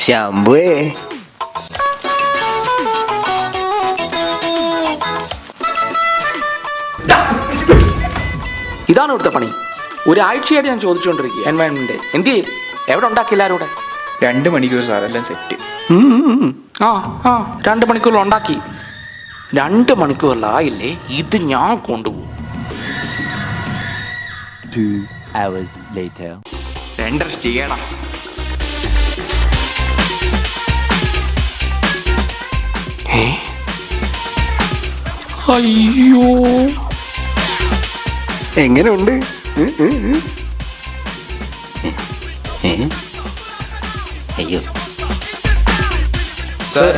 ശംഭുവേ. ഇതാണ് ഇവിടുത്തെ പണി. ഒരാഴ്ചയായിട്ട് ഞാൻ ചോദിച്ചുകൊണ്ടിരിക്കുക എൻവയൺമെന്റ് എന്ത് എവിടെ ഉണ്ടാക്കി എല്ലാവരും 2 മണിക്കൂർ സാർ എല്ലാം സെറ്റ്. ആ 2 മണിക്കൂർ ഉണ്ടാക്കി. 2 മണിക്കൂറിലായില്ലേ ഇത് ഞാൻ കൊണ്ടുപോകും. 2 hours later. രണ്ടര ചെയ്യണം. അയ്യോ എങ്ങനെയുണ്ട്? അയ്യോ സർ